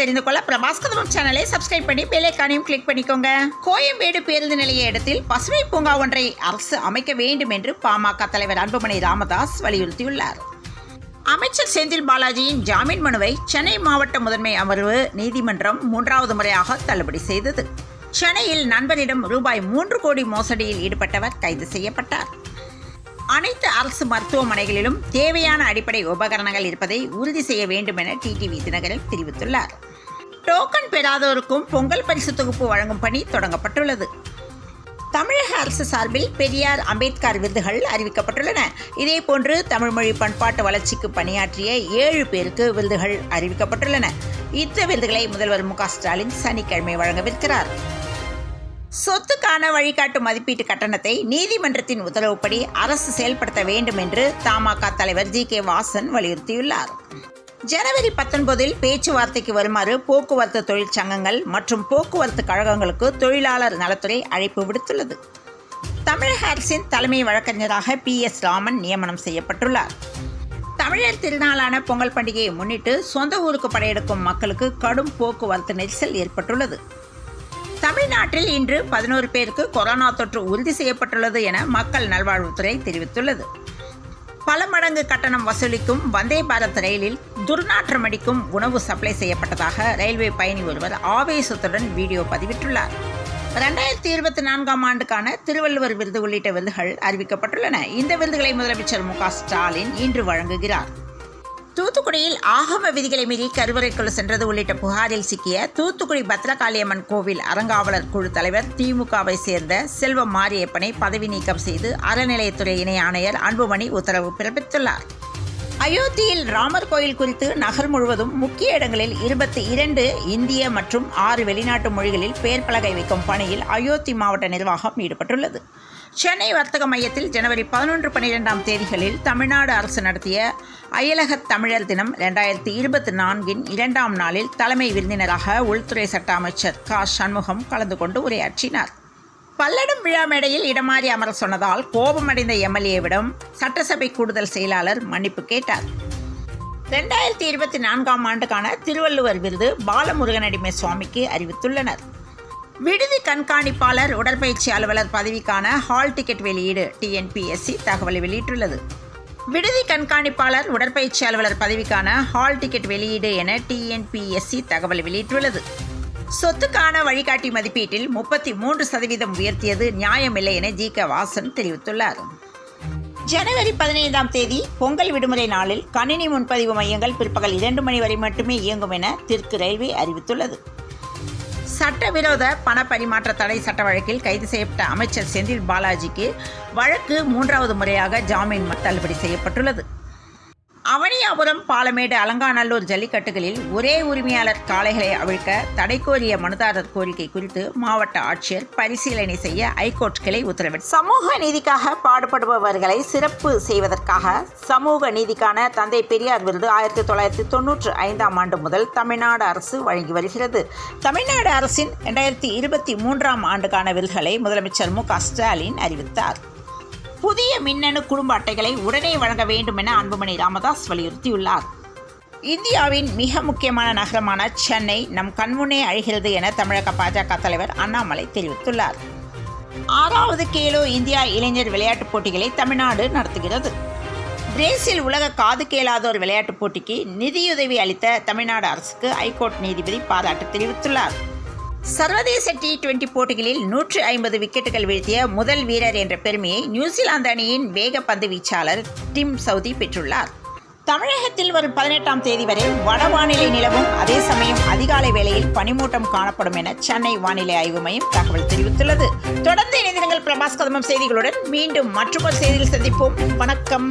தெரிந்து கொள்ள பிரபாஸ் கதம்பம் சேனலை சப்ஸ்கிரைப் பண்ணி பெல் ஐகானையும் கிளிக் பண்ணிக்கோங்க. கோயம்பேடு பேருந்து நிலைய இடத்தில் பசுமை பூங்கா ஒன்றை அரசு அமைக்க வேண்டும் என்று பாமக தலைவர் அன்புமணி ராமதாஸ் வலியுறுத்தியுள்ளார். அமைச்சர் செந்தில் பாலாஜியின் ஜாமீன் மனுவை சென்னை மாவட்ட முதன்மை அமர்வு நீதிமன்றம் 3வது முறையாக தள்ளுபடி செய்தது. சென்னையில் நண்பரிடம் ரூபாய் 3 கோடி மோசடியில் ஈடுபட்டவர் கைது செய்யப்பட்டார். அனைத்து அரசு மருத்துவமனைகளிலும் தேவையான அடிப்படை உபகரணங்கள் இருப்பதை உறுதி செய்ய வேண்டும் என டிடிவி தினகரன் தெரிவித்துள்ளார். டோக்கன் பெறாதோருக்கும் பொங்கல் பரிசு தொகுப்பு வழங்கும் பணி தொடங்கப்பட்டுள்ளது. தமிழக அரசு சார்பில் பெரியார், அம்பேத்கர் விருதுகள் அறிவிக்கப்பட்டுள்ளன. இதேபோன்று தமிழ்மொழி பண்பாட்டு வளர்ச்சிக்கு பணியாற்றிய 7 பேருக்கு விருதுகள் அறிவிக்கப்பட்டுள்ளன. இந்த விருதுகளை முதல்வர் மு க ஸ்டாலின் சனிக்கிழமை வழங்கவிருக்கிறார். சொத்துக்கான வழிகாட்டு மதிப்பீட்டு கட்டணத்தை நீதிமன்றத்தின் உத்தரவுப்படி அரசு செயல்படுத்த வேண்டும் என்று தமாக தலைவர் ஜி.கே. வாசன் வலியுறுத்தியுள்ளார். ஜனவரி 19இல் பேச்சுவார்த்தைக்கு வருமாறு போக்குவரத்து தொழிற்சங்கங்கள் மற்றும் போக்குவரத்து கழகங்களுக்கு தொழிலாளர் நலத்துறை அழைப்பு விடுத்துள்ளது. தமிழக அரசின் தலைமை வழக்கறிஞராக PS ராமன் நியமனம் செய்யப்பட்டுள்ளார். தமிழர் திருநாளான பொங்கல் பண்டிகையை முன்னிட்டு சொந்த ஊருக்கு படையெடுக்கும் மக்களுக்கு கடும் போக்குவரத்து நெரிசல் ஏற்பட்டுள்ளது. தமிழ்நாட்டில் இன்று 11 பேருக்கு கொரோனா தொற்று உறுதி செய்யப்பட்டுள்ளது என மக்கள் நல்வாழ்வுத்துறை தெரிவித்துள்ளது. பல மடங்கு கட்டணம் வசூலிக்கும் வந்தே பாரத் ரயிலில் துர்நாற்றமடிக்கும் உணவு சப்ளை செய்யப்பட்டதாக ரயில்வே பயணி ஒருவர் ஆவேசத்துடன் வீடியோ பதிவிட்டுள்ளார். 2024ஆம் ஆண்டுக்கான திருவள்ளுவர் விருது உள்ளிட்ட விருதுகள் அறிவிக்கப்பட்டுள்ளன. இந்த விருதுகளை முதலமைச்சர் மு க ஸ்டாலின் இன்று வழங்குகிறார். தூத்துக்குடியில் ஆகம விதிகளை மீறி கருவறைக்குள் சென்றது உள்ளிட்ட புகாரில் சிக்கிய தூத்துக்குடி பத்ரகாளியம்மன் கோவில் அறங்காவலர் குழு தலைவர் திமுகவை சேர்ந்த செல்வம் மாரியப்பனை பதவி நீக்கம் செய்து அறநிலையத்துறை இணை ஆணையர் அன்புமணி உத்தரவு பிறப்பித்துள்ளார். அயோத்தியில் ராமர் கோயில் குறித்து நகர் முழுவதும் முக்கிய இடங்களில் 22 இந்திய மற்றும் 6 வெளிநாட்டு மொழிகளில் பெயர் பலகை வைக்கும் பணியில் அயோத்தி மாவட்ட நிர்வாகம் ஈடுபட்டுள்ளது. சென்னை வர்த்தக மையத்தில் ஜனவரி 11, 12ஆம் தேதிகளில் தமிழ்நாடு அரசு நடத்திய அயலக தமிழர் தினம் 2024இன் 2ஆம் நாளில் தலைமை விருந்தினராக உள்துறை சட்ட அமைச்சர் க. சண்முகம் கலந்து கொண்டு உரையாற்றினார். பல்லடம் விழா மேடையில் இடமாறி அமர சொன்னதால் கோபமடைந்த எம்எல்ஏவிடம் சட்டசபை கூடுதல் செயலாளர் மன்னிப்பு கேட்டார். 2024ஆம் ஆண்டுக்கான திருவள்ளுவர் விருது பாலமுருகனடிமை சுவாமிக்கு அறிவித்துள்ளனர். விடுதி கண்காணிப்பாளர் உடற்பயிற்சி அலுவலர் பதவிக்கான ஹால் டிக்கெட் வெளியீடு TNPSC தகவலை வெளியிட்டுள்ளது. விடுதி கண்காணிப்பாளர் உடற்பயிற்சி அலுவலர் பதவிக்கான ஹால் டிக்கெட் வெளியீடு என TNPSC தகவல் வெளியிட்டுள்ளது. சொத்துக்கான வழிகாட்டி மதிப்பீட்டில் 33% உயர்த்தியது நியாயமில்லை என ஜி.கே. வாசன் தெரிவித்துள்ளார். ஜனவரி 15ஆம் தேதி பொங்கல் விடுமுறை நாளில் கணினி முன்பதிவு மையங்கள் பிற்பகல் 2 மணி வரை மட்டுமே இயங்கும் என தெற்கு ரயில்வே அறிவித்துள்ளது. சட்டவிரோத பண பரிமாற்ற தடை சட்ட வழக்கில் கைது செய்யப்பட்ட அமைச்சர் செந்தில் பாலாஜிக்கு வழக்கு 3வது முறையாக ஜாமீன் தள்ளுபடி செய்யப்பட்டுள்ளது. அவனியாபுரம், பாலமேடு, அலங்காநல்லூர் ஜல்லிக்கட்டுகளில் ஒரே உரிமையாளர் காளைகளை அவிழ்க்க தடை கோரிய மனுதாரர் கோரிக்கை குறித்து மாவட்ட ஆட்சியர் பரிசீலனை செய்ய ஐகோர்ட் கிளை உத்தரவிட்டார். சமூக நீதிக்காக பாடுபடுபவர்களை சிறப்பு செய்வதற்காக சமூக நீதிக்கான தந்தை பெரியார் விருது 1995ஆம் ஆண்டு முதல் தமிழ்நாடு அரசு வழங்கி வருகிறது. தமிழ்நாடு அரசின் 2023ஆம் ஆண்டுக்கான விருதுகளை முதலமைச்சர் மு க ஸ்டாலின் அறிவித்தார். புதிய மின்னணு குடும்ப அட்டைகளை உடனே வழங்க வேண்டும் என அன்புமணி ராமதாஸ் வலியுறுத்தியுள்ளார். இந்தியாவின் மிக முக்கியமான நகரமான சென்னை நம் கண்முன்னே அழிகிறது என தமிழக பாஜக தலைவர் அண்ணாமலை தெரிவித்துள்ளார். 6வது கேலோ இந்தியா இளைஞர் விளையாட்டுப் போட்டிகளை தமிழ்நாடு நடத்துகிறது. பிரேசில் உலக காது கேளாதோர் விளையாட்டுப் போட்டிக்கு நிதியுதவி அளித்த தமிழ்நாடு அரசுக்கு ஐகோர்ட் நீதிபதி பாராட்டு தெரிவித்துள்ளார். சர்வதேச T20 போட்டிகளில் 150 விக்கெட்டுகள் வீழ்த்திய முதல் வீரர் என்ற பெருமையை நியூசிலாந்து அணியின் வேகப்பந்து வீச்சாளர் டிம் சவுதி பெற்றுள்ளார். தமிழகத்தில் வரும் 18ஆம் தேதி வரை வடவானிலை நிலவும், அதே சமயம் அதிகாலை வேளையில் பனிமூட்டம் காணப்படும் என சென்னை வானிலை ஆய்வு மையம் தகவல் தெரிவித்துள்ளது. தொடர்ந்து இணைந்திருங்கள் பிரபாஸ் கதம்பம் செய்திகளுடன். மீண்டும் மற்றொரு செய்தியில் சந்திப்போம். வணக்கம்.